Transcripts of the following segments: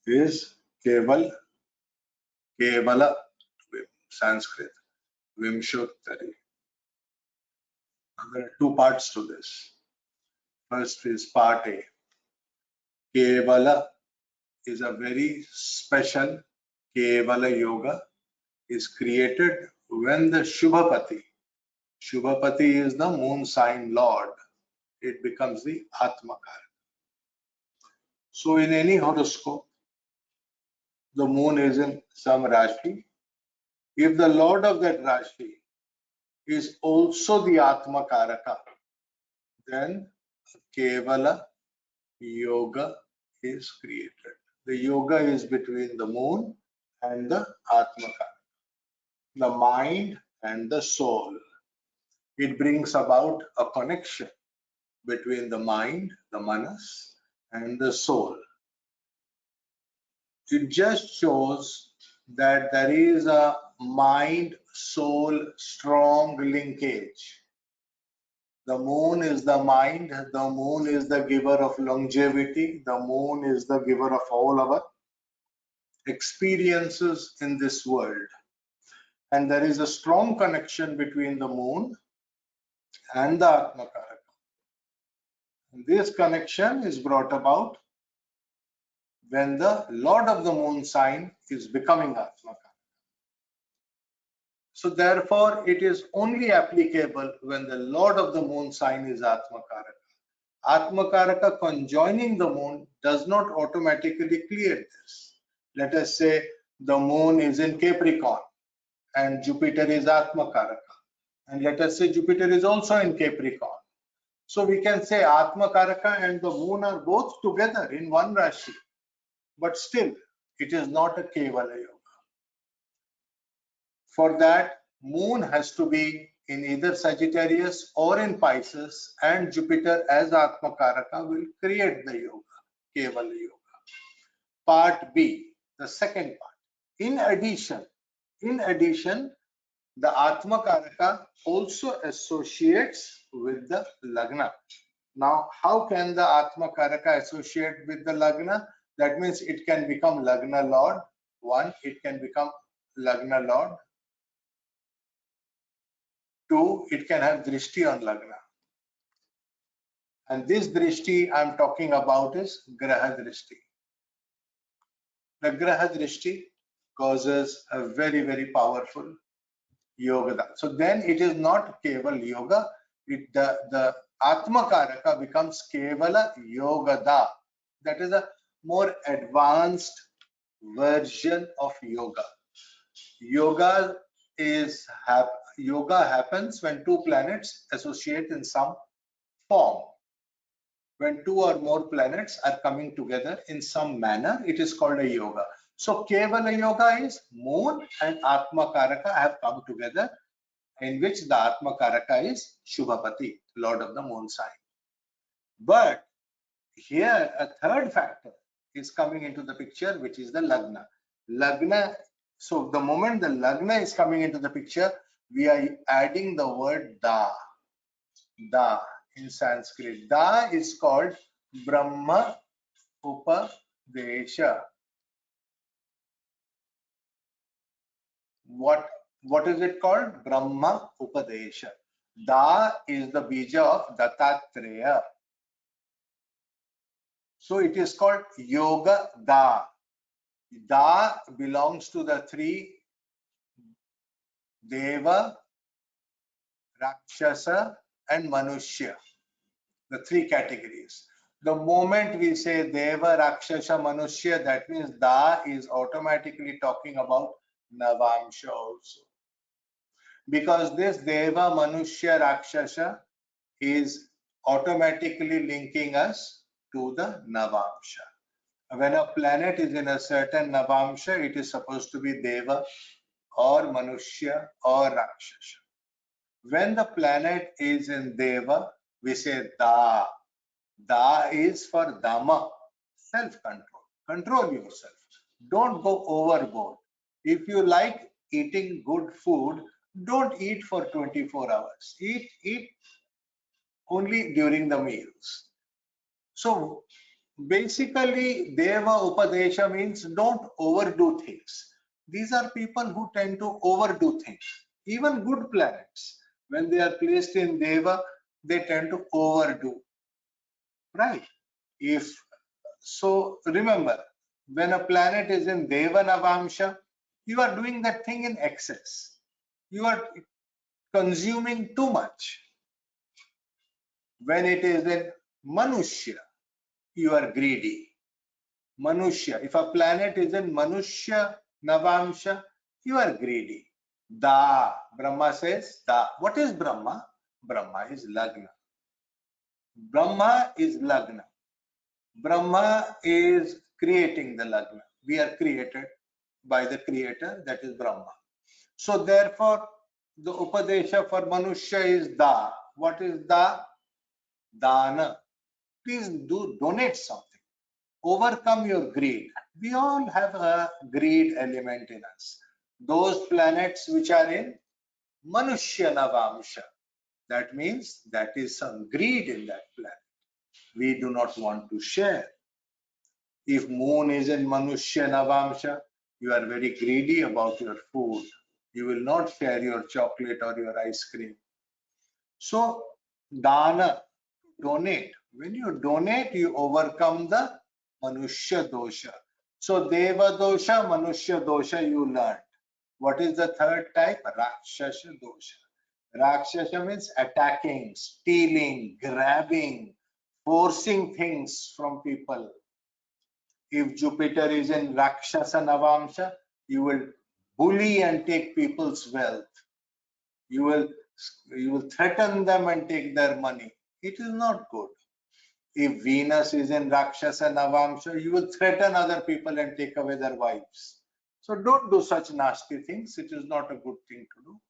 is Kevala Sanskrit Vimsottari. There are two parts to this. First is part A. Kevala is a very special Kevala yoga is created when the Shubhapati is the moon sign lord. It becomes the Atmakara. So in any horoscope, the moon is in some Rashi. If the lord of that Rashi is also the Atmakaraka, then Kevala yoga is created. The yoga is between the moon and the Atmakara, the mind and the soul. It brings about a connection between the mind, the manas, and the soul. It just shows that there is a mind-soul strong linkage. The moon is the mind, the moon is the giver of longevity, the moon is the giver of all our experiences in this world. And there is a strong connection between the moon and the Atmakaraka. This connection is brought about when the Lord of the Moon sign is becoming Atmakaraka. So therefore, it is only applicable when the Lord of the Moon sign is Atmakaraka. Atmakaraka conjoining the moon does not automatically create this. Let us say the moon is in Capricorn and Jupiter is Atmakaraka. And let us say Jupiter is also in Capricorn. So we can say Atmakaraka and the moon are both together in one Rashi. But still, it is not a Kevala yoga. For that, moon has to be in either Sagittarius or in Pisces, and Jupiter as Atmakaraka will create the yoga, Kevala yoga. Part B, the second part. In addition, the Atmakaraka also associates with the Lagna. Now, how can the Atmakaraka associate with the Lagna? That means it can become Lagna Lord. One, it can become Lagna Lord. Two, it can have Drishti on Lagna. And this Drishti I'm talking about is Graha Drishti. The Graha Drishti causes a very, very powerful yoga. So then it is not Keval yoga. The Atmakaraka becomes Kevala Yogada. That is a more advanced version of yoga. Yoga happens when two planets associate in some form. When two or more planets are coming together in some manner, it is called a yoga. So Kevala yoga is moon and Atmakaraka have come together, in which the Atmakaraka is Shubhapati, Lord of the Moon sign. But here a third factor is coming into the picture, which is the Lagna. Lagna. So the moment the Lagna is coming into the picture, we are adding the word Da. Da in Sanskrit. Da is called Brahma Upadesha. What is it called? Brahma Upadesha. Da is the bija of Dattatreya. So it is called Yoga Da. Da belongs to the three Deva, Rakshasa and Manushya, the three categories. The moment we say Deva, Rakshasa, Manushya, that means Da is automatically talking about Navamsha also. Because this Deva, Manushya, Rakshasa is automatically linking us to the Navamsha. When a planet is in a certain Navamsha, it is supposed to be Deva or Manushya or Rakshasa. When the planet is in Deva, we say Da. Da is for Dhamma, self-control. Control yourself. Don't go overboard. If you like eating good food, don't eat for 24 hours. Eat only during the meals. So basically, Deva Upadesha means don't overdo things. These are people who tend to overdo things. Even good planets, when they are placed in Deva, they tend to overdo, right? If so, remember, when a planet is in Deva Navamsha, you are doing that thing in excess. You are consuming too much. When it is in Manushya, you are greedy. Manushya, if a planet is in Manushya Navamsha, you are greedy. Da, Brahma says Da. What is Brahma? Brahma is Lagna. Brahma is Lagna. Brahma is creating the Lagna. We are created by the creator, that is Brahma. So therefore, the Upadesha for Manushya is Da. What is Da? Dana. Please do donate something. Overcome your greed. We all have a greed element in us. Those planets which are in Manushya Navamsha, that means that is some greed in that planet. We do not want to share. If moon is in Manushya Navamsha, you are very greedy about your food. You will not share your chocolate or your ice cream. So, dana, donate. When you donate, you overcome the Manushya dosha. So, Deva dosha, Manushya dosha, you learned. What is the third type? Rakshasa dosha. Rakshasa means attacking, stealing, grabbing, forcing things from people. If Jupiter is in Rakshasa Navamsha, you will bully and take people's wealth. You will threaten them and take their money. It is not good. If Venus is in Rakshasa Navamsha, you will threaten other people and take away their wives. So don't do such nasty things. It is not a good thing to do.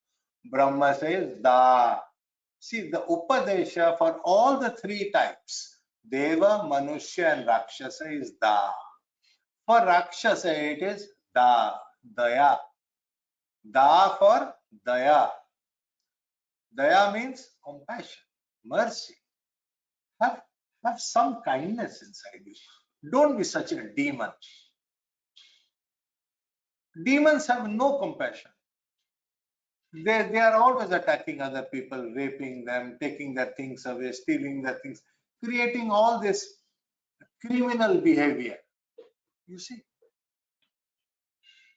Brahma says Da. See, the Upadesha for all the three types, Deva, Manushya and Rakshasa is Da. For Rakshasa it is Da, Daya. Da for Daya. Daya means compassion, mercy. Have some kindness inside you. Don't be such a demon. Demons have no compassion. They are always attacking other people, raping them, taking their things away, stealing their things, creating all this criminal behavior. You see.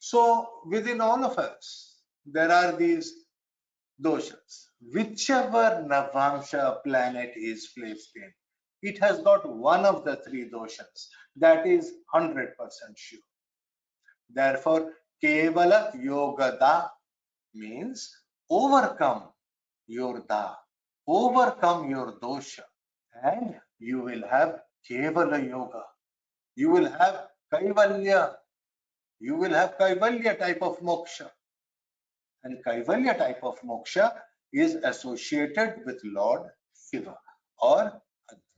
So within all of us, there are these doshas. Whichever Navamsha planet is placed in, it has got one of the three doshas. That is 100% sure. Therefore, Kevala Yogada means overcome your da, overcome your dosha, and you will have Kevala Yoga. You will have Kaivalya. You will have Kaivalya type of moksha. And Kaivalya type of moksha is associated with Lord Shiva or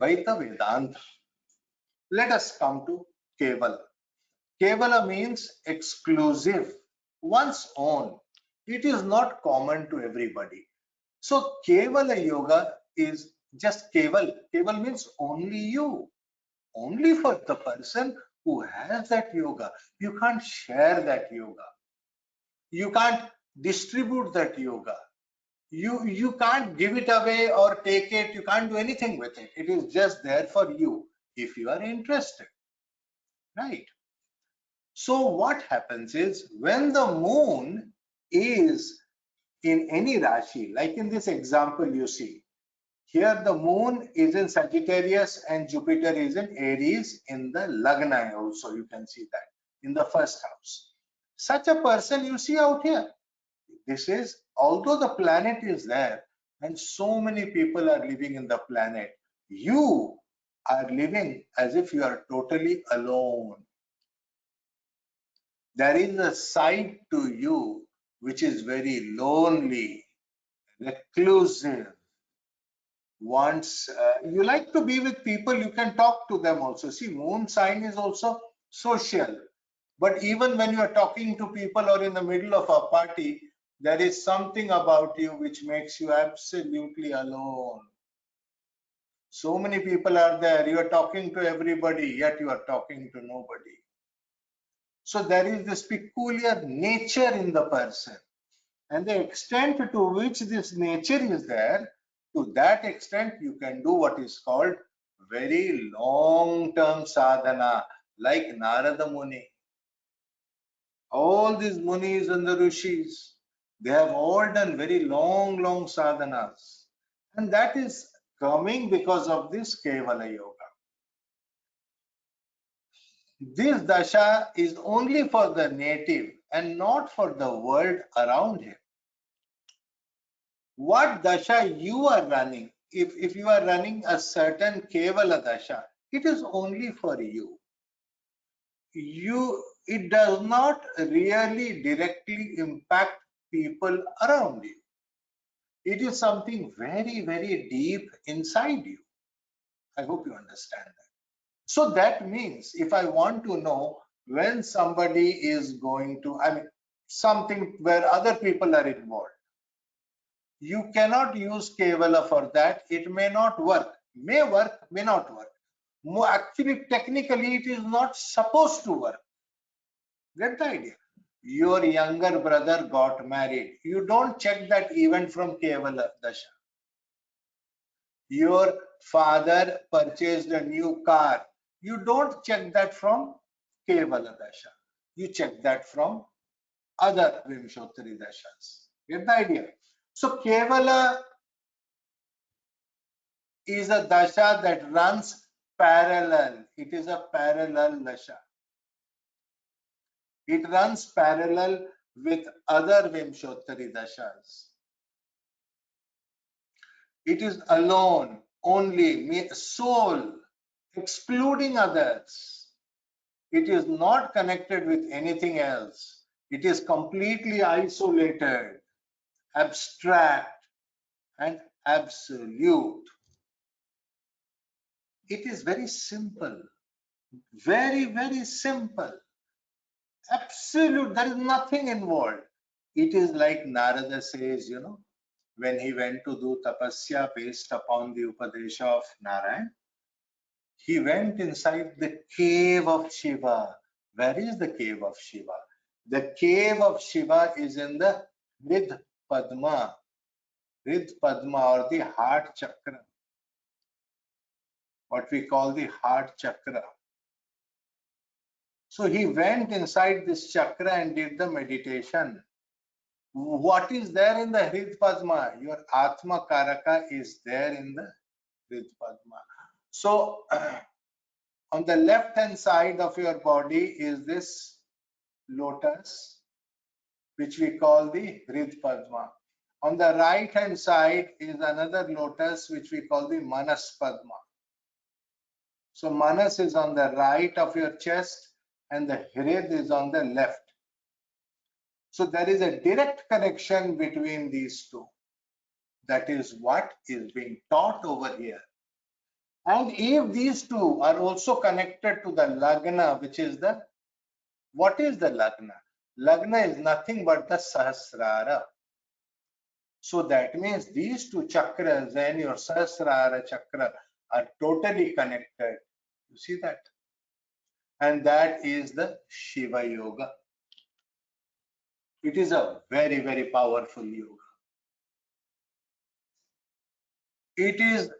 Advaita Vedanta. Let us come to Kevala. Kevala means exclusive, one's own. It is not common to everybody. So Kevala Yoga is just Keval. Keval means only you. Only for the person who has that yoga. You can't share that yoga. You can't distribute that yoga. You can't give it away or take it. You can't do anything with it. It is just there for you if you are interested, right? So what happens is when the moon is in any Rashi, like in this example you see, here the moon is in Sagittarius and Jupiter is in Aries in the Lagna also, you can see that in the first house. Such a person you see out here. This is, although the planet is there and so many people are living in the planet, you are living as if you are totally alone. There is a side to you which is very lonely, reclusive. Once you like to be with people, you can talk to them also. See, moon sign is also social. But even when you are talking to people or in the middle of a party, there is something about you which makes you absolutely alone. So many people are there. You are talking to everybody, yet you are talking to nobody. So there is this peculiar nature in the person. And the extent to which this nature is there, to that extent you can do what is called very long-term sadhana, like Narada Muni. All these munis and the rishis, they have all done very long sadhanas. And that is coming because of this Kevala Yoga. This dasha is only for the native and not for the world around him. What dasha you are running, if you are running a certain Kevala dasha, it is only for you. It does not really directly impact people around you. It is something very deep inside you. I hope you understand that. So that means if I want to know when somebody is going to, something where other people are involved, you cannot use Kevala for that. It may not work, may work, may not work. Actually, technically, it is not supposed to work. Get the idea? Your younger brother got married. You don't check that event from Kevala Dasha. Your father purchased a new car. You don't check that from Kevala Dasha. You check that from other Vimshottari Dashas. Get the idea? So Kevala is a dasha that runs parallel. It is a parallel dasha. It runs parallel with other Vimshottari dashas. It is alone, only, sole, excluding others. It is not connected with anything else. It is completely isolated, abstract, and absolute. It is very simple, very simple. Absolute, there is nothing involved. It is like Narada says, when he went to do tapasya based upon the Upadesha of Narayan, he went inside the cave of Shiva. Where is the cave of Shiva? The cave of Shiva is in the Ridh Padma, or the heart chakra, what we call the heart chakra. So he went inside this chakra and did the meditation. What is there in the Hrid Padma? Your Atma Karaka is there in the Hrid Padma. So on the left hand side of your body is this lotus, which we call the Hrid Padma. On the right hand side is another lotus, which we call the Manas Padma. So Manas is on the right of your chest and the Hrid is on the left. So there is a direct connection between these two. That is what is being taught over here. And if these two are also connected to the Lagna, which is what is the Lagna? Lagna is nothing but the Sahasrara. So that means these two chakras and your Sahasrara chakra are totally connected. You see that? And that is the Shiva Yoga. It is a very powerful yoga. It is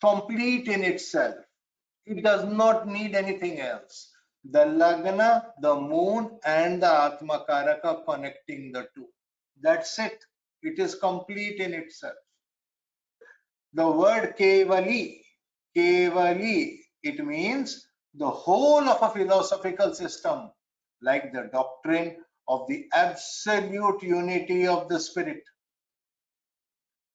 complete in itself. It does not need anything else. The Lagna, the moon, and the Atma Karaka connecting the two. That's it. It is complete in itself. The word Kevali, it means the whole of a philosophical system, like the doctrine of the absolute unity of the spirit.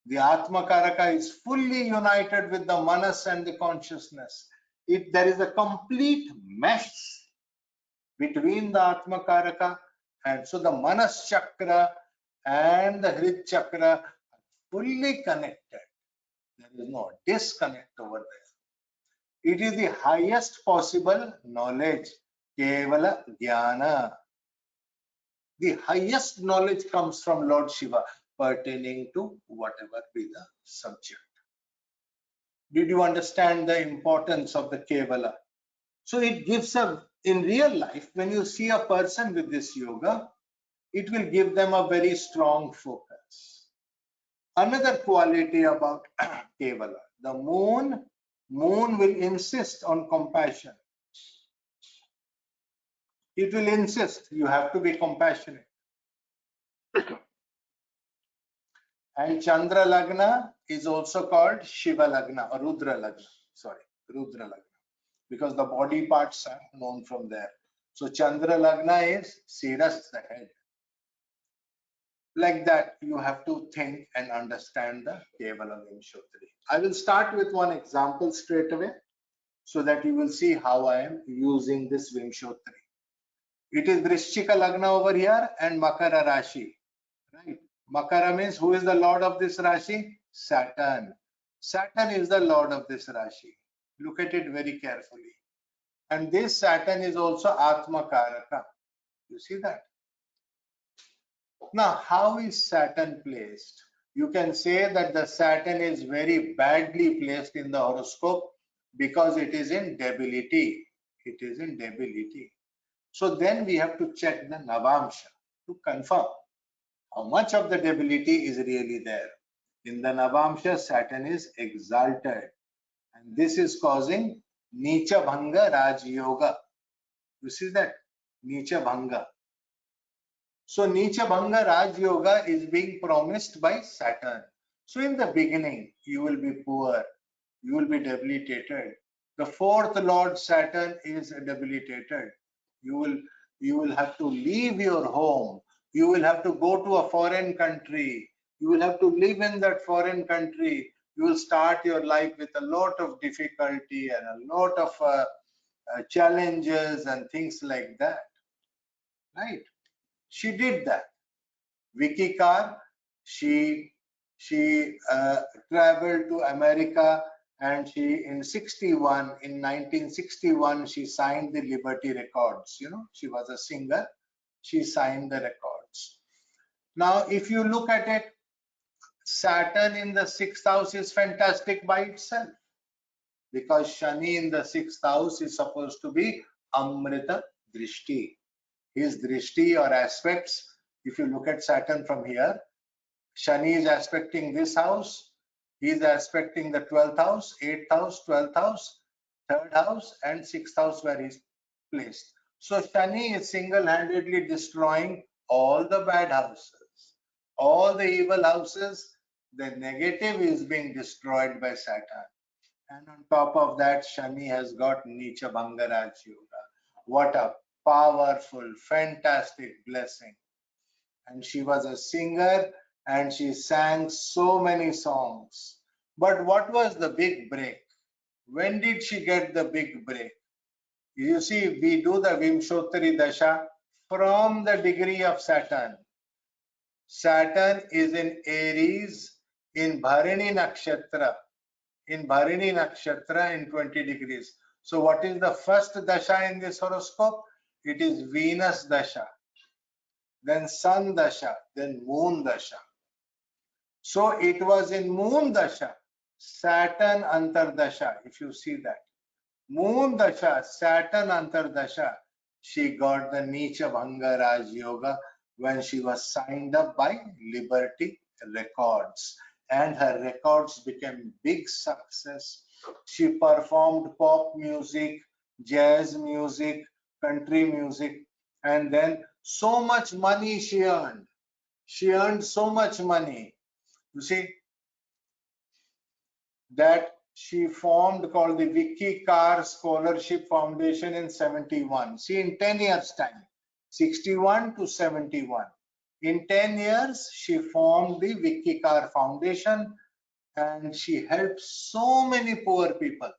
The Atma Karaka is fully united with the Manas and the consciousness. There is a complete mesh between the Atma Karaka, and so the Manas Chakra and the Hrid Chakra are fully connected. There is no disconnect over there. It is the highest possible knowledge, Kevala Jnana. The highest knowledge comes from Lord Shiva, pertaining to whatever be the subject. Did you understand the importance of the Kevala? So it gives in real life, when you see a person with this yoga, it will give them a very strong focus. Another quality about Kevala, the moon will insist on compassion. It will insist you have to be compassionate. And Chandra Lagna is also called Shiva Lagna or Rudra Lagna. Sorry, Rudra Lagna, because the body parts are known from there. So Chandra Lagna is Siras, the head. Like that, you have to think and understand the Kevala Vimsottari. I will start with one example straight away so that you will see how I am using this Vimsottari. It is Vrishchika Lagna over here and Makara Rashi. Right? Makara means who is the lord of this Rashi? Saturn. Saturn is the lord of this Rashi. Look at it very carefully. And this Saturn is also Atma Karaka. You see that? Now, how is Saturn placed? You can say that the Saturn is very badly placed in the horoscope because it is in debility. It is in debility. So then we have to check the Navamsha to confirm how much of the debility is really there. In the Navamsha, Saturn is exalted. And this is causing Nicha Bhanga Raj Yoga. You see that? Nicha Bhanga. So Nicha Bhanga Raj Yoga is being promised by Saturn. So in the beginning, you will be poor, you will be debilitated. The fourth Lord Saturn is debilitated. You will have to leave your home. You will have to go to a foreign country. You will have to live in that foreign country. You will start your life with a lot of difficulty and a lot of challenges and things like that. Right? She did that. Vicky Carr, she traveled to America, and she in 1961 she signed the Liberty Records. You know, she was a singer. She signed the records. Now, if you look at it, Saturn in the 6th house is fantastic by itself, because Shani in the 6th house is supposed to be Amrita Drishti. His Drishti or aspects, if you look at Saturn from here, Shani is aspecting this house, he is aspecting the 12th house, 8th house, 12th house, 3rd house, and 6th house where he is placed. So Shani is single-handedly destroying all the bad houses, all the evil houses. The negative is being destroyed by Saturn. And on top of that, Shani has got Nicha Bhanga Raj Yoga. What a powerful, fantastic blessing. And she was a singer and she sang so many songs. But what was the big break? When did she get the big break? You see, we do the Vimsottari Dasha from the degree of Saturn. Saturn is in Aries in Bharini Nakshatra. In Bharini Nakshatra in 20 degrees. So what is the first Dasha in this horoscope? It is Venus Dasha, then Sun Dasha, then Moon Dasha. So it was in Moon Dasha, Saturn Antardasha, if you see that. Moon Dasha, Saturn Antardasha, she got the Nicha Bhanga Raj Yoga when she was signed up by Liberty Records. And her records became big success. She performed pop music, jazz music, country music, and then so much money she earned. She earned so much money. You see, that she formed called the Vicky Carr Scholarship Foundation in 71. See, in 10 years time, 61 to 71. In 10 years, she formed the Vicky Carr Foundation and she helped so many poor people.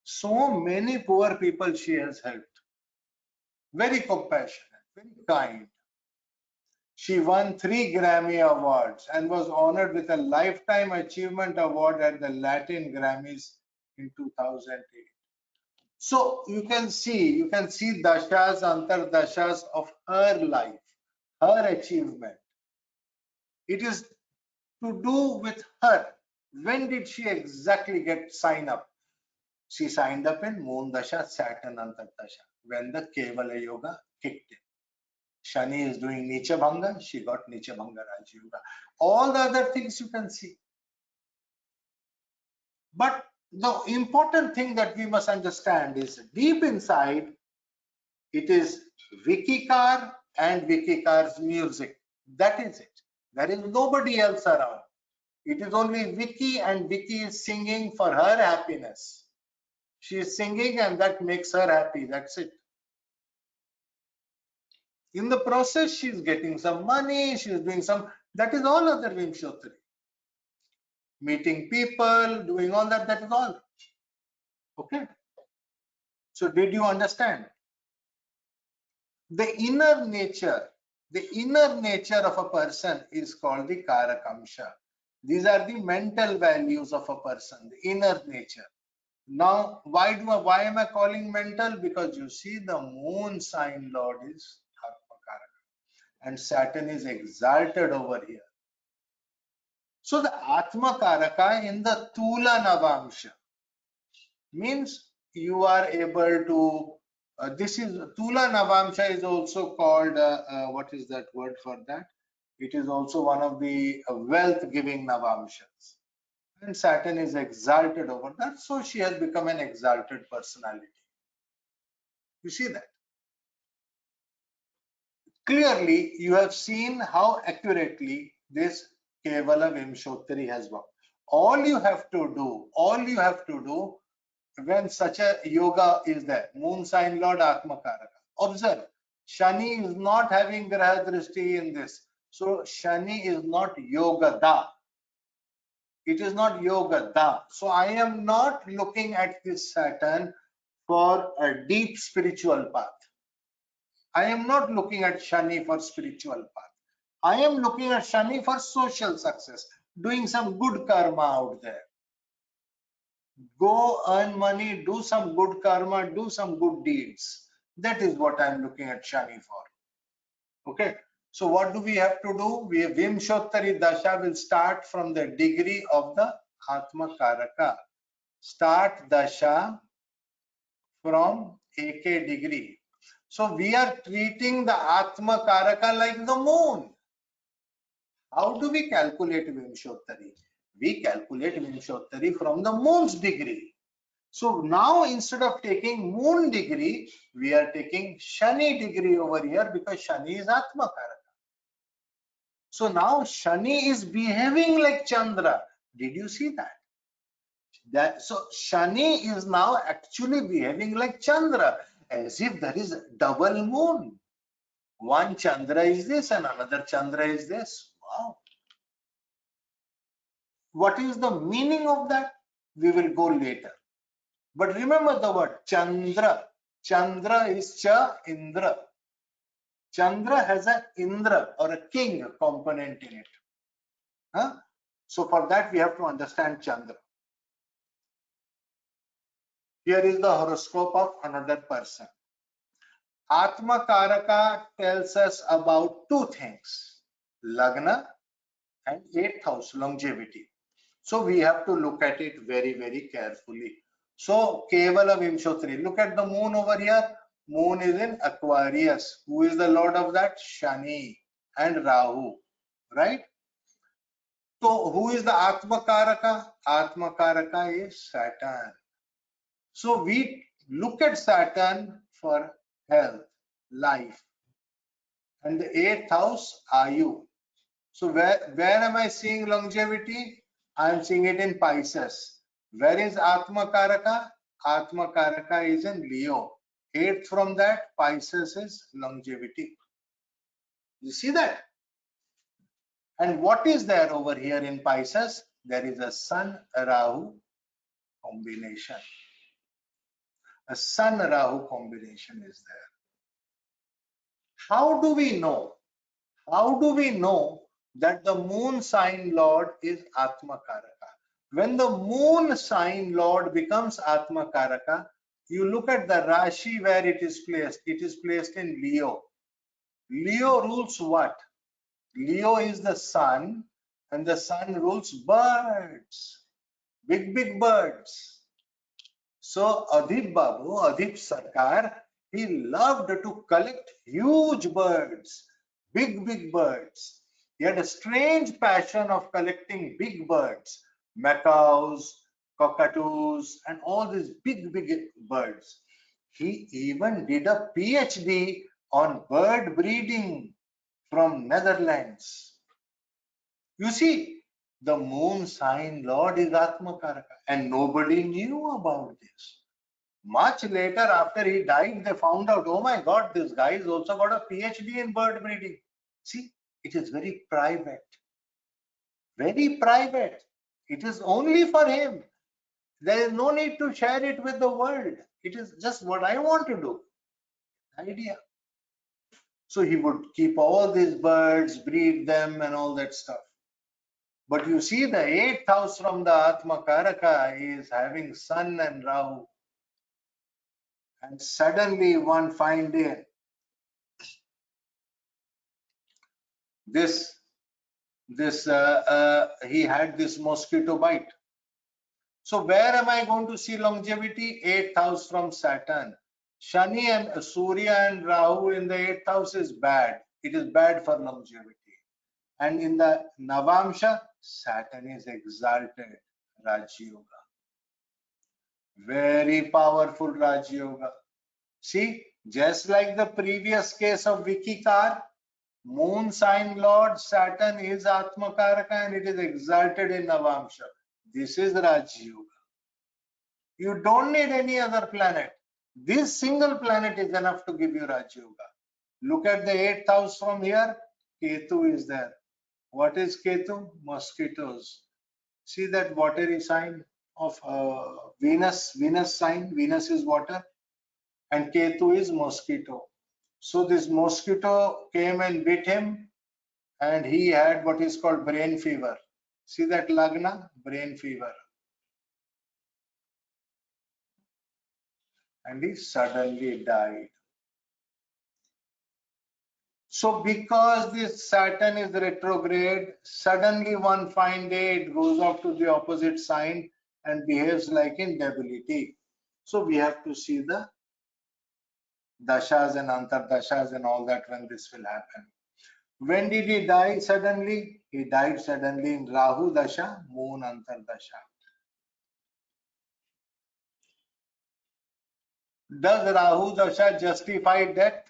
So many poor people she has helped. Very compassionate, very kind. She won 3 Grammy Awards and was honored with a Lifetime Achievement Award at the Latin Grammys in 2008. So you can see dashas, antardashas of her life, her achievement. It is to do with her. When did she exactly sign up? She signed up in Moon Dasha, Saturn Antardasha, when the Kevala Yoga kicked in. Shani is doing Nicha Bhanga, she got Nicha Bhanga Raj Yoga. All the other things you can see. But the important thing that we must understand is deep inside, it is Vicky Carr and Vicky Carr's music. That is it. There is nobody else around. It is only Vicky, and Vicky is singing for her happiness. She is singing and that makes her happy. That's it. In the process, she is getting some money, she is doing some, that is all other Vimshottari. Meeting people, doing all that, that is all. Okay. So did you understand? The inner nature of a person is called the Karakamsha. These are the mental values of a person, the inner nature. Now, why am I calling mental? Because you see the moon sign lord is Atma Karaka and Saturn is exalted over here. So the Atma Karaka in the Tula Navamsha means you are able to, this is Tula Navamsha is also called, what is that word for that? It is also one of the wealth giving Navamshas. And Saturn is exalted over that. So she has become an exalted personality. You see that? Clearly, you have seen how accurately this Kevala Vimsottari has worked. All you have to do when such a yoga is there, moon sign lord Atma Karaka. Observe, Shani is not having Graha Drishti in this. So Shani is not yoga da. It is not yoga da. So I am not looking at this Saturn for a deep spiritual path. I am not looking at Shani for spiritual path. I am looking at Shani for social success, doing some good karma out there. Go earn money, do some good karma, do some good deeds. That is what I am looking at Shani for. Okay. So what do we have to do? We have Vimshottari Dasha will start from the degree of the Atma Karaka. Start Dasha from AK degree. So we are treating the Atma Karaka like the moon. How do we calculate Vimshottari? We calculate Vimshottari from the moon's degree. So now instead of taking moon degree, we are taking Shani degree over here because Shani is Atma Karaka. So now Shani is behaving like Chandra. Did you see that? So Shani is now actually behaving like Chandra, as if there is double moon. One Chandra is this and another Chandra is this. Wow. What is the meaning of that? We will go later. But remember the word Chandra. Chandra is Cha Indra. Chandra has an Indra or a king component in it. Huh? So for that we have to understand Chandra. Here is the horoscope of another person. Atma Karaka tells us about two things: Lagna and 8th house, longevity. So we have to look at it very, very carefully. So Kevala Vimsottari, look at the moon over here. Moon is in Aquarius. Who is the lord of that? Shani and Rahu, right? So who is the Atma Karaka? Atma Karaka is Saturn. So we look at Saturn for health, life, and the 8th house, Ayu. So where am I seeing longevity? I am seeing it in Pisces. Where is Atma Karaka? Atma Karaka is in Leo. 8th from that, Pisces is longevity. You see that? And what is there over here in Pisces? There is a Sun Rahu combination. A Sun Rahu combination is there. How do we know? How do we know that the moon sign lord is Atma Karaka? When the moon sign lord becomes Atma Karaka, you look at the Rashi where it is placed. It is placed in Leo. Leo rules what? Leo is the sun And the sun rules birds, big birds. So Adip Sarkar, he loved to collect huge birds, big birds. He had a strange passion of collecting big birds, macaws, cockatoos, and all these big birds. He even did a PhD on bird breeding from Netherlands. You see, the moon sign Lord is Atmakaraka, and nobody knew about this. Much later, after he died, they found out, oh my God, this guy has also got a PhD in bird breeding. See, it is very private. Very private. It is only for him. There is no need to share it with the world. It is just what I want to do. Idea. So he would keep all these birds, breed them, and all that stuff. But you see, the 8th house from the Atma Karaka is having Sun and Rahu. And suddenly one fine day, he had this mosquito bite. So where am I going to see longevity? 8th house from Saturn. Shani and Surya and Rahu in the 8th house is bad. It is bad for longevity. And in the Navamsha, Saturn is exalted, Raj Yoga. Very powerful Raj Yoga. See, just like the previous case of Vicky Carr, moon sign Lord Saturn is Atmakaraka and it is exalted in Navamsha. This is Raj Yoga. You don't need any other planet. This single planet is enough to give you Raj Yoga. Look at the 8th house from here. Ketu is there. What is Ketu? Mosquitoes. See that watery sign of Venus sign. Venus is water and Ketu is mosquito. So this mosquito came and bit him and he had what is called brain fever. See that Lagna? Brain fever. And he suddenly died. So because this Saturn is retrograde, suddenly one fine day it goes off to the opposite sign and behaves like in debility. So we have to see the dashas and antardashas and all that when this will happen. When did he die suddenly? He died suddenly in Rahu Dasha, Moon Antardasha. Does Rahu Dasha justify death?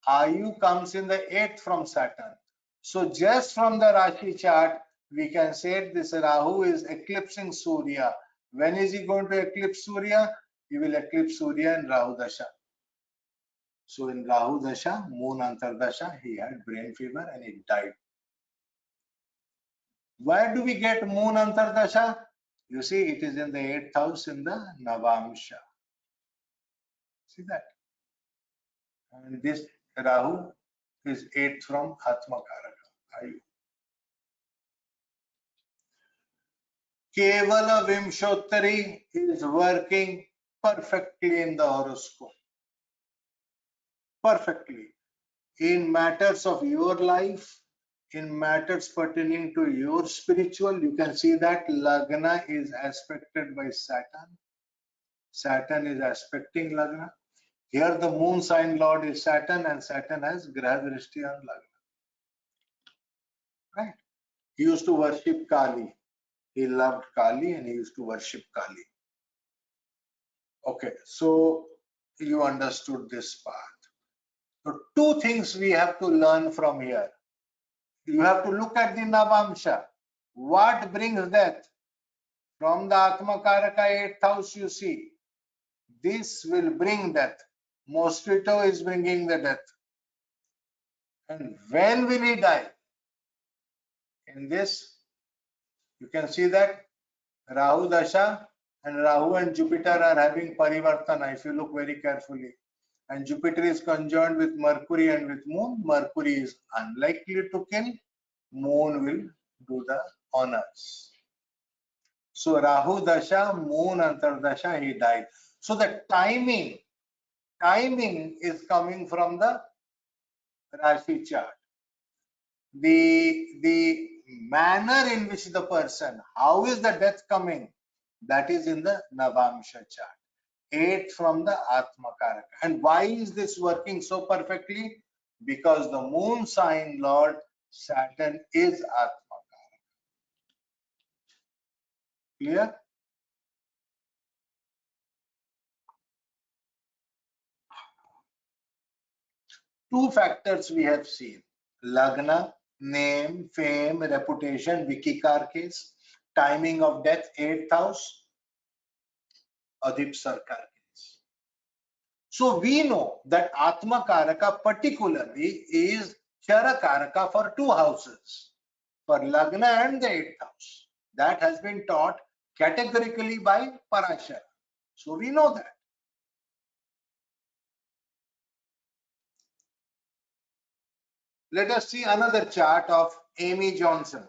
Ayu comes in the 8th from Saturn. So just from the Rashi chart, we can say this Rahu is eclipsing Surya. When is he going to eclipse Surya? He will eclipse Surya in Rahu Dasha. So in Rahu Dasha, Moon Antardasha, he had brain fever and he died. Where do we get Moon Antardasha? You see, it is in the 8th house in the Navamsha. See that? And this Rahu is 8th from Atmakaraka. Kevala Vimsottari is working perfectly in the horoscope. Perfectly. In matters of your life, in matters pertaining to your spiritual, you can see that Lagna is aspected by Saturn. Saturn is aspecting Lagna. Here the moon sign Lord is Saturn and Saturn has Graha Drishti on Lagna. Right? He used to worship Kali. He loved Kali and he used to worship Kali. Okay, so you understood this part. So two things we have to learn from here. You have to look at the Navamsha. What brings death? From the Atma Karaka 8th house, you see. This will bring death. Mosquito is bringing the death. And when will he die? In this, you can see that Rahu Dasha and Rahu and Jupiter are having Parivartana if you look very carefully. And Jupiter is conjoined with Mercury and with Moon. Mercury is unlikely to kill. Moon will do the honors. So Rahu Dasha, Moon Antardasha, he died. So the timing is coming from the Rashi chart. The manner in which the person, how is the death coming, that is in the Navamsha chart. 8 from the Atma Karaka. And why is this working so perfectly? Because the moon sign lord Saturn is Atma Karaka. Clear? Two factors we have seen: Lagna, name, fame, reputation, Vicky Carr case, timing of death, 8th house, Adip Sarkar case. So we know that Atma Karaka particularly is Chara Karaka for 2 houses, for Lagna and the 8th house. That has been taught categorically by Parashara. So we know that. Let us see another chart of Amy Johnson.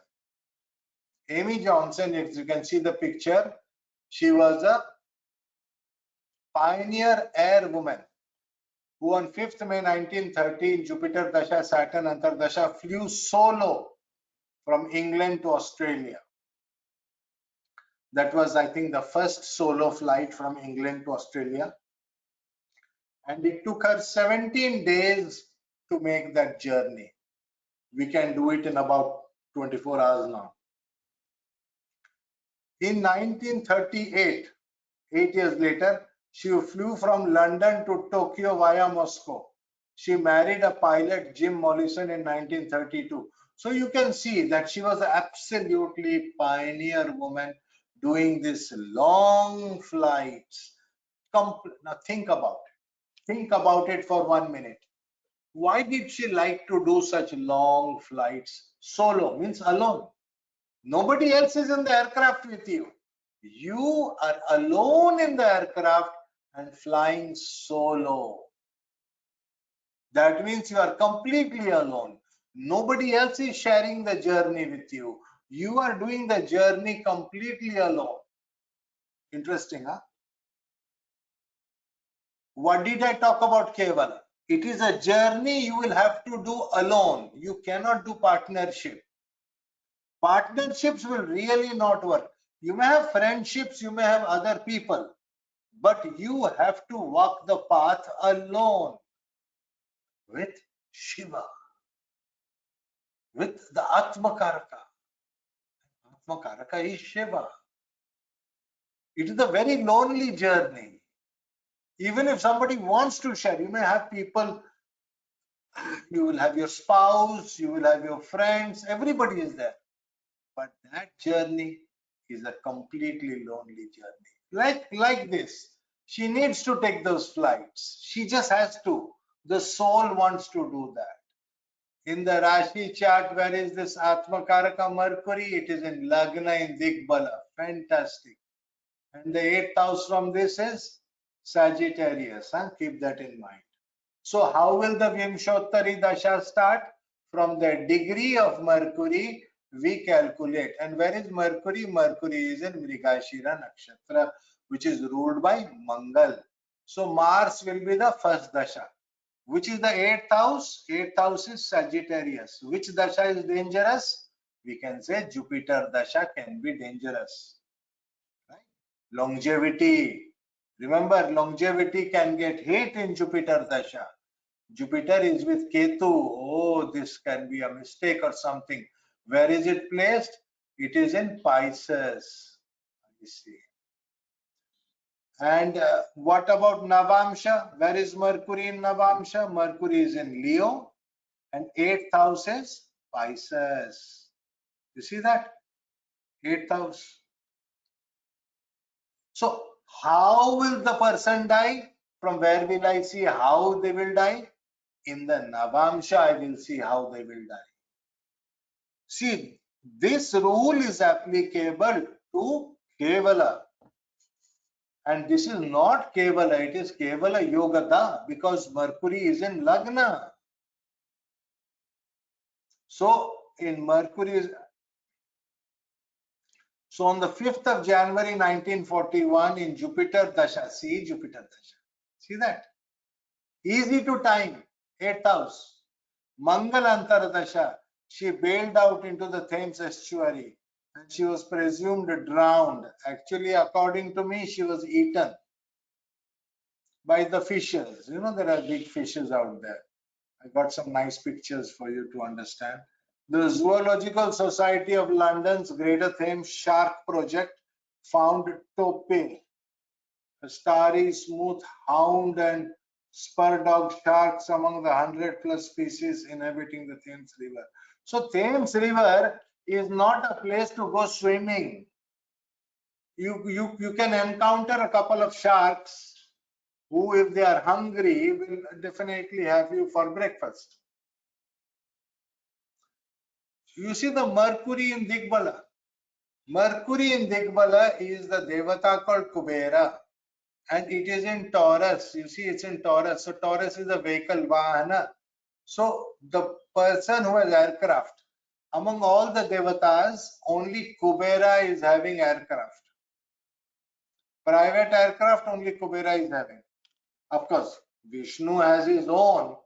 Amy Johnson, if you can see the picture, she was a pioneer air woman who on 5th May 1930 in Jupiter Dasha Saturn Antardasha flew solo from England to Australia. That was, I think, the first solo flight from England to Australia. And it took her 17 days to make that journey. We can do it in about 24 hours now. In 1938, 8 years later, she flew from London to Tokyo via Moscow. She married a pilot, Jim Mollison, in 1932. So you can see that she was an absolutely pioneer woman doing these long flights. Now think about it. Think about it for 1 minute. Why did she like to do such long flights? Solo means alone. Nobody else is in the aircraft with you. You are alone in the aircraft and flying solo. That means you are completely alone. Nobody else is sharing the journey with you. You are doing the journey completely alone. Interesting, huh? What did I talk about Kevala? It is a journey you will have to do alone. You cannot do partnership. Partnerships will really not work. You may have friendships, you may have other people, but you have to walk the path alone with Shiva, with the Atma Karaka. Atma Karaka is Shiva. It is a very lonely journey. Even if somebody wants to share, you may have people, you will have your spouse, you will have your friends, everybody is there. But that journey is a completely lonely journey. Like this. She needs to take those flights. She just has to. The soul wants to do that. In the Rashi chart, where is this Atma Karaka Mercury? It is in Lagna in Digbala. Fantastic. And the 8th house from this is Sagittarius. Huh? Keep that in mind. So how will the Vimsottari Dasha start? From the degree of Mercury, we calculate. And where is Mercury? Mercury is in Mrigashira Nakshatra, which is ruled by Mangal. So Mars will be the first Dasha. Which is the 8th house? 8th house is Sagittarius. Which Dasha is dangerous? We can say Jupiter Dasha can be dangerous. Right? Longevity. Remember, longevity can get hit in Jupiter Dasha. Jupiter is with Ketu. Oh, this can be a mistake or something. Where is it placed? It is in Pisces. You see. And what about Navamsha? Where is Mercury in Navamsha? Mercury is in Leo. And 8th house is Pisces. You see that? 8th house. So, how will the person die? From where will I see how they will die? In the Navamsha, I will see how they will die. See, this rule is applicable to Kevala. And this is not Kevala, it is Kevala Yogata, because Mercury is in Lagna. So, in Mercury, so on the 5th of January 1941 in Jupiter Dasha, see Jupiter Dasha, see that? Easy to time, 8th house. Mangal Antardasha, She bailed out into the Thames estuary and she was presumed drowned. Actually, according to me, she was eaten by the fishes. You know, there are big fishes out there. I got some nice pictures for you to understand. The Zoological Society of London's Greater Thames Shark Project found tope, a starry, smooth hound and spur dog sharks among the 100+ species inhabiting the Thames River. So Thames River is not a place to go swimming. You can encounter a couple of sharks who, if they are hungry, will definitely have you for breakfast. You see the Mercury in Digbala. Mercury in Digbala is the Devata called Kubera, and it is in Taurus. You see, it's in Taurus. So Taurus is a vehicle, Vahana. So the person who has aircraft, among all the Devatas, only Kubera is having aircraft. Private aircraft, only Kubera is having. Of course, Vishnu has his own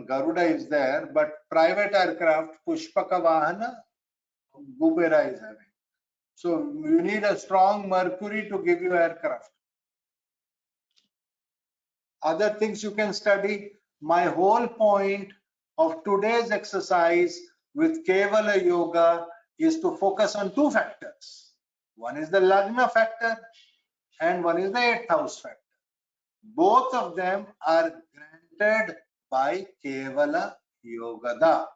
Garuda is there, but private aircraft, Pushpaka Vahana, Kubera is having. So you need a strong Mercury to give you aircraft. Other things you can study. My whole point of today's exercise with Kevala Yoga is to focus on two factors. One is the Lagna factor and one is the 8th house factor. Both of them are granted by Kevala Yogada.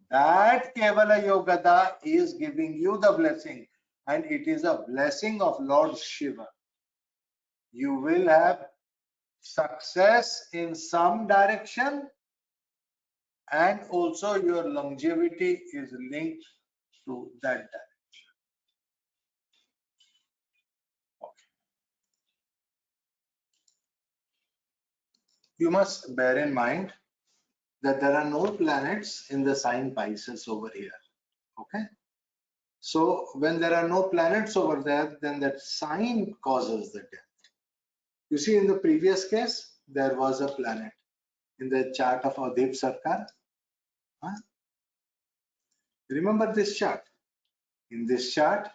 That Kevala Yogada is giving you the blessing, and it is a blessing of Lord Shiva. You will have success in some direction, and also your longevity is linked to that direction. Okay. You must bear in mind that there are no planets in the sign Pisces over here. Okay. So when there are no planets over there, then that sign causes the death. You see, in the previous case, there was a planet in the chart of Adib Sarkar. Huh? Remember this chart? In this chart,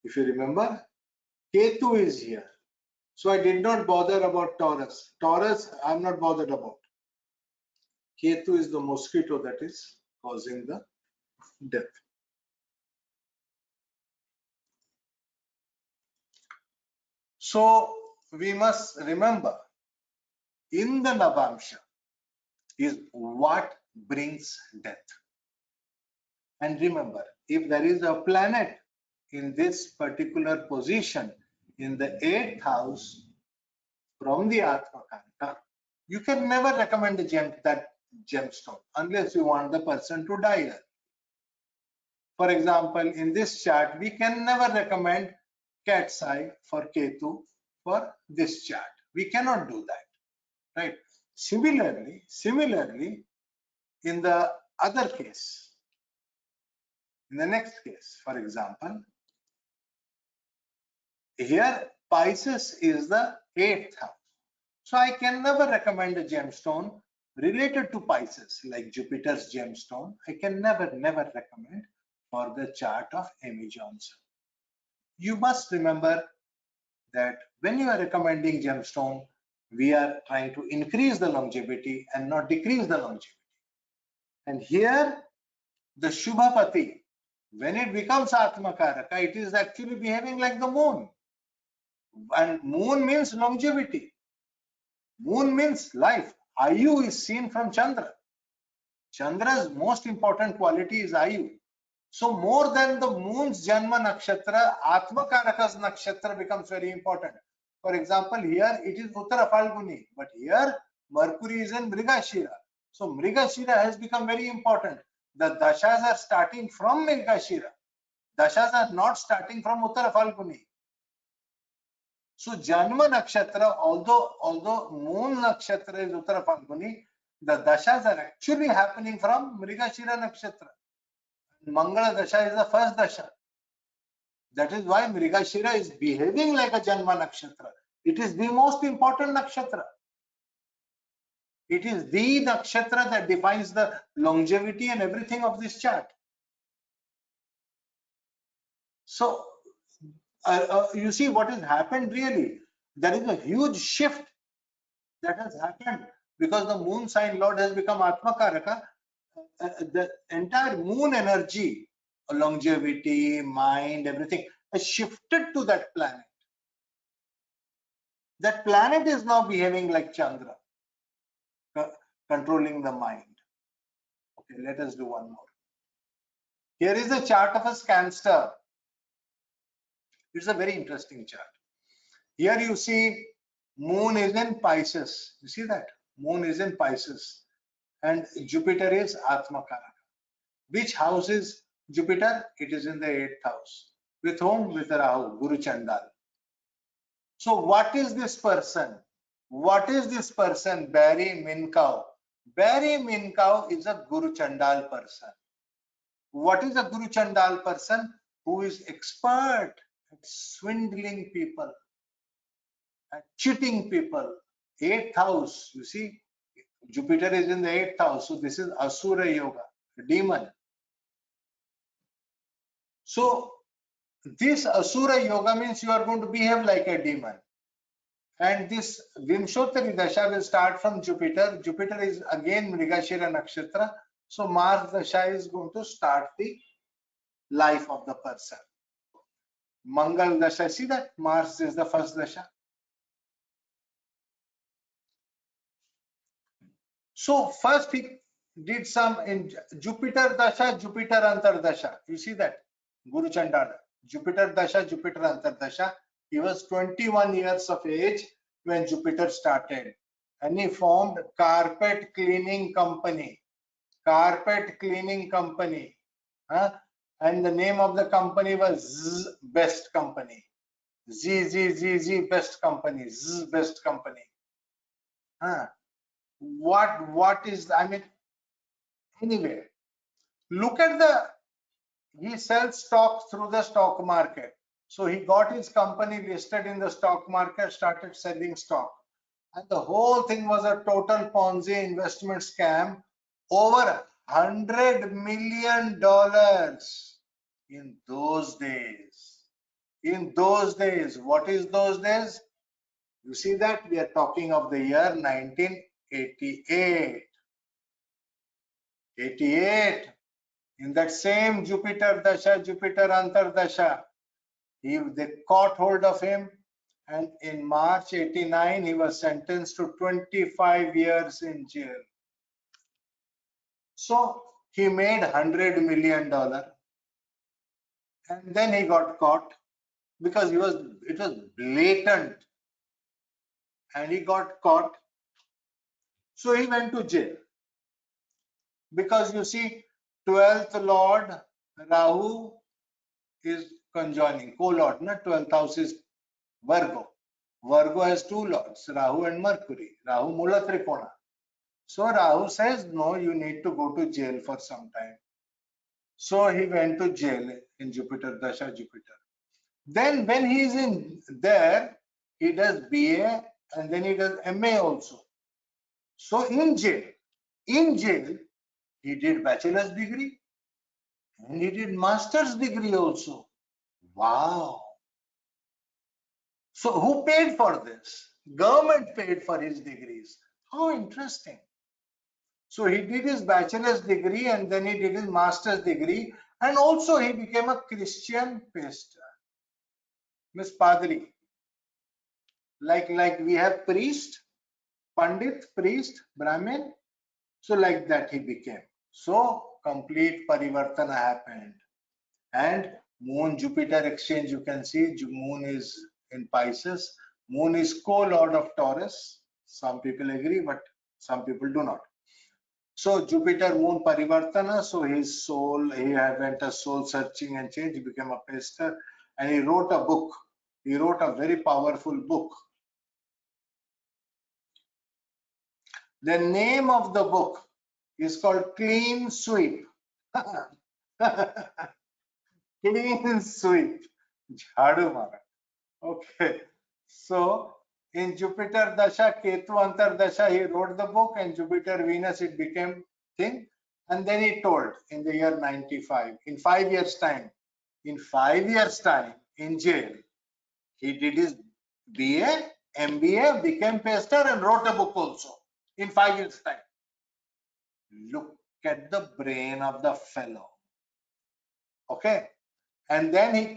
if you remember, Ketu is here. So I did not bother about Taurus. Taurus, I'm not bothered about. Ketu is the mosquito that is causing the death. So we must remember, in the Navamsha is what brings death. And remember, if there is a planet in this particular position in the 8th house from the Atmakanta, you can never recommend that gemstone unless you want the person to die. For example, in this chart, we can never recommend cat's eye for Ketu for this chart. We cannot do that, right? Similarly, in the other case, in the next case, for example, here Pisces is the 8th house. So I can never recommend a gemstone related to Pisces, like Jupiter's gemstone. I can never recommend for the chart of Amy Johnson. You must remember that when you are recommending gemstone, we are trying to increase the longevity and not decrease the longevity. And here, the Shubhapati, when it becomes Atmakaraka, it is actually behaving like the moon. And moon means longevity. Moon means life. Ayu is seen from Chandra. Chandra's most important quality is Ayu. So more than the moon's Janma Nakshatra, Atmakaraka's Nakshatra becomes very important. For example, here it is Uttara Falguni, but here Mercury is in Mrigashira. So Mrigashira has become very important. The dashas are starting from Mrigashira. Dashas are not starting from Uttara Falguni. So Janma Nakshatra, although Moon Nakshatra is Uttara Falguni, the dashas are actually happening from Mrigashira Nakshatra. Mangala Dasha is the first Dasha. That is why Mrigashira is behaving like a Janma Nakshatra. It is the most important Nakshatra. It is the nakshatra that defines the longevity and everything of this chart. So you see what has happened really. There is a huge shift that has happened because the moon sign lord has become Atmakaraka. The entire moon energy, longevity, mind, everything has shifted to that planet. That planet is now behaving like Chandra, controlling the mind. Okay, let us do one more. Here is the chart of a Scanster. It's a very interesting chart. Here you see moon is in Pisces. You see that? Moon is in Pisces. And Jupiter is Atmakaraka. Which house is Jupiter? It is in the 8th house. With whom? With Rahu, Guru Chandal. So what is this person? What is this person? Barry Minkow. Barry Minkow is a Guru Chandal person. What is a Guru Chandal person? Who is expert at swindling people, at cheating people. 8th house, you see, Jupiter is in the 8th house. So this is Asura Yoga, demon. So this Asura Yoga means you are going to behave like a demon. And this Vimsottari Dasha will start from Jupiter. Jupiter is again Mrigashira Nakshatra. So Mars Dasha is going to start the life of the person. Mangal Dasha, see that? Mars is the first Dasha. So first he did some in Jupiter Dasha, Jupiter Antar Dasha. You see that? Guru Chandala. Jupiter Dasha, Jupiter Antar Dasha. He was 21 years of age when Jupiter started. And he formed carpet cleaning company. Carpet cleaning company. Huh? And the name of the company was Z Best Company. Z Best Company. Z Best Company. Huh? What is, I mean, anyway, look at he sells stocks through the stock market. So he got his company listed in the stock market, started selling stock. And the whole thing was a total Ponzi investment scam, over $100 million in those days. In those days, what is those days? You see that? We are talking of the year 1988. 88. In that same Jupiter Dasha, Jupiter Antar Dasha, they caught hold of him, and in March 89, he was sentenced to 25 years in jail. So he made $100 million, and then he got caught because it was blatant, and he got caught. So he went to jail because you see, 12th Lord Rahu is conjoining, co-lord, not 12th house is Virgo. Virgo has two lords, Rahu and Mercury. Rahu Mula Trikona. So Rahu says, no, you need to go to jail for some time. So he went to jail in Jupiter Dasha, Jupiter. Then when he is in there, he does BA and then he does MA also. So in jail, he did bachelor's degree and he did master's degree also. Wow. So who paid for this? Government paid for his degrees. How interesting. So he did his bachelor's degree and then he did his master's degree, and also he became a Christian pastor. Miss Padri. Like we have priest, Pandit, priest, Brahmin. So like that he became. So complete parivartana happened. And Moon Jupiter exchange, you can see Moon is in Pisces. Moon is co-lord of Taurus. Some people agree, but some people do not. So Jupiter Moon Parivartana, so his soul, he went a soul searching and change, he became a pastor, and he wrote a book. He wrote a very powerful book. The name of the book is called Clean Sweep. Clean Sweep. Jhadu Mara. Okay. So In Jupiter Dasha, Ketu Antar Dasha, he wrote the book, and Jupiter Venus, it became thing. And then he told in the year 95, in 5 years' time, in jail, he did his BA, MBA, became pastor, and wrote a book also in 5 years' time. Look at the brain of the fellow. Okay. And then he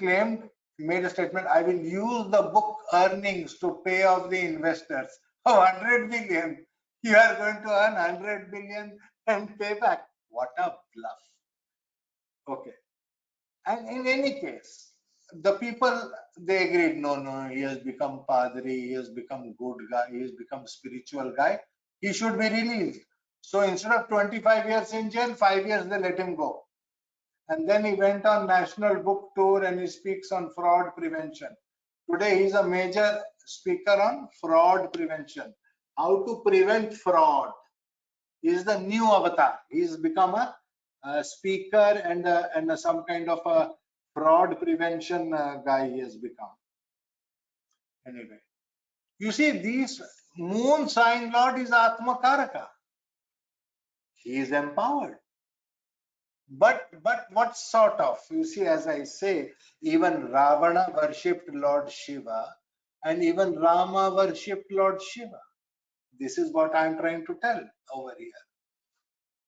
made a statement, I will use the book earnings to pay off the investors. Oh, 100 billion. You are going to earn 100 billion and pay back. What a bluff. Okay. And in any case, the people, they agreed, no, he has become padri, he has become good guy, he has become spiritual guy. He should be released. So instead of 25 years in jail, 5 years they let him go. And then he went on national book tour and he speaks on fraud prevention. Today he is a major speaker on fraud prevention. How to prevent fraud. He is the new avatar. He's become a speaker and some kind of a fraud prevention guy he has become. Anyway, you see, these moon sign lord is Atma Karaka. He is empowered. But what sort of? You see, as I say, even Ravana worshipped Lord Shiva, and even Rama worshipped Lord Shiva. This is what I'm trying to tell over here.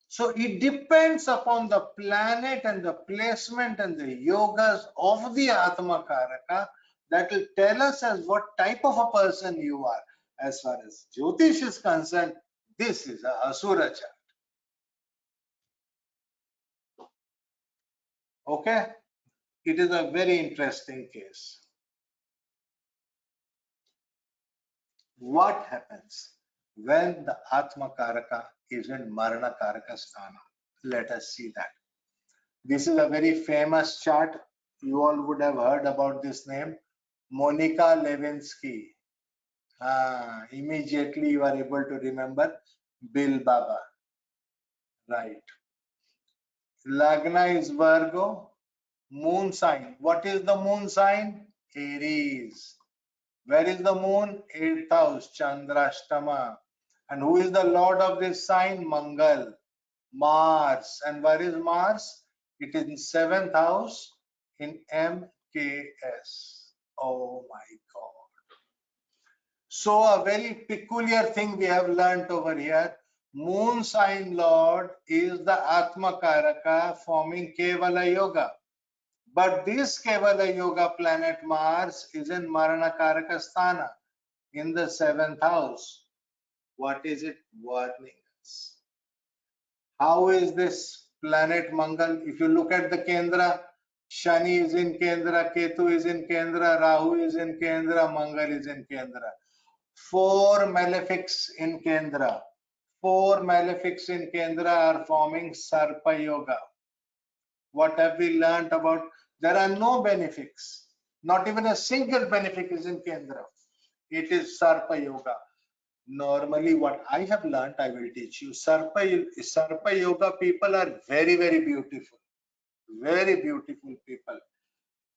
So it depends upon the planet and the placement and the yogas of the Atma Karaka that will tell us as what type of a person you are. As far as Jyotish is concerned, this is a Asura chart. Okay? It is a very interesting case. What happens when the Atma Karaka is in Marana Karaka Sthana? Let us see that. This is a very famous chart. You all would have heard about this name, Monica Lewinsky. Immediately you are able to remember Bill Baba. Right. Lagna is Virgo. Moon sign. What is the moon sign? Aries. Where is the moon? 8th house, Chandrashtama. And who is the lord of this sign? Mangal. Mars. And where is Mars? It is in 7th house in MKS. Oh my God. So a very peculiar thing we have learnt over here. Moon sign lord is the Atma Karaka forming Kevala Yoga. But this Kevala Yoga planet Mars is in Marana Karaka Sthana in the 7th house. What is it warning us? How is this planet Mangal? If you look at the Kendra, Shani is in Kendra, Ketu is in Kendra, Rahu is in Kendra, Mangal is in Kendra. 4 malefics in Kendra. 4 malefics in Kendra are forming Sarpa Yoga. What have we learnt about? There are no benefics. Not even a single benefic is in Kendra. It is Sarpa Yoga. Normally, what I have learnt, I will teach you. Sarpa Yoga people are very, very beautiful. Very beautiful people.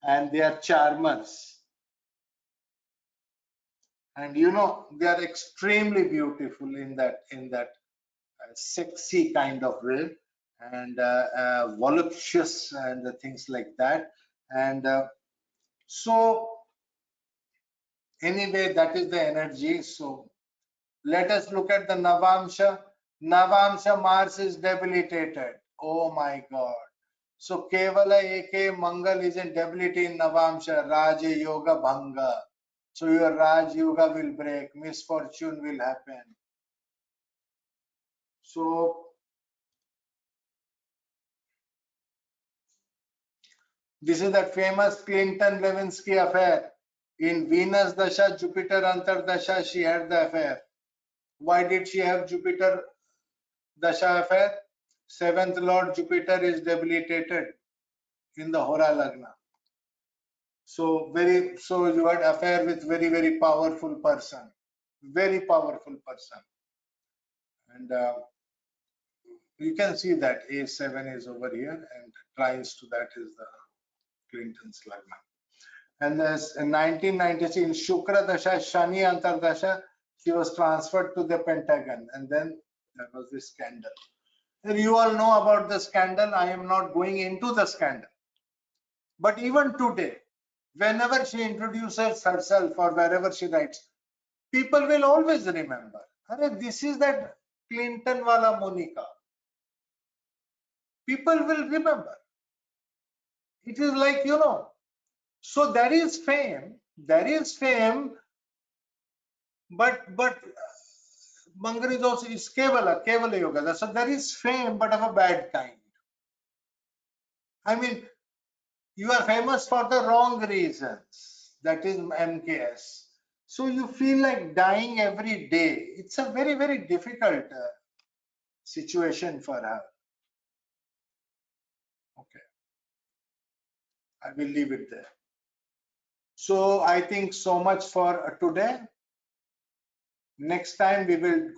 And they are charmers. And you know, they are extremely beautiful in that sexy kind of way, and voluptuous and things like that. And so anyway, that is the energy. So let us look at the Navamsha. Navamsha Mars is debilitated. Oh my God. So Kevala AK Mangal is in debility in Navamsha. Raja Yoga Bhanga. So your Raj Yoga will break. Misfortune will happen. So this is that famous Clinton-Lewinsky affair. In Venus Dasha, Jupiter Antar Dasha, she had the affair. Why did she have Jupiter Dasha affair? 7th Lord Jupiter is debilitated in the Hora Lagna. So you had affair with very, very powerful person. Very powerful person. And you can see that A7 is over here and trines to that is the Clinton's Lagna. And there's in 1996 in Shukra Dasha, Shani Antardasha, she was transferred to the Pentagon, and then there was this scandal. You all know about the scandal. I am not going into the scandal. But even today, whenever she introduces herself or wherever she writes, people will always remember. This is that Clinton wala Monica. People will remember. It is like, you know, so there is fame, but Mangar is also is Kevala Yoga. So there is fame, but of a bad kind. I mean, you are famous for the wrong reasons. That is MKS. So you feel like dying every day. It's a very, very difficult situation for her. Okay, I will leave it there. So I think so much for today. Next time we will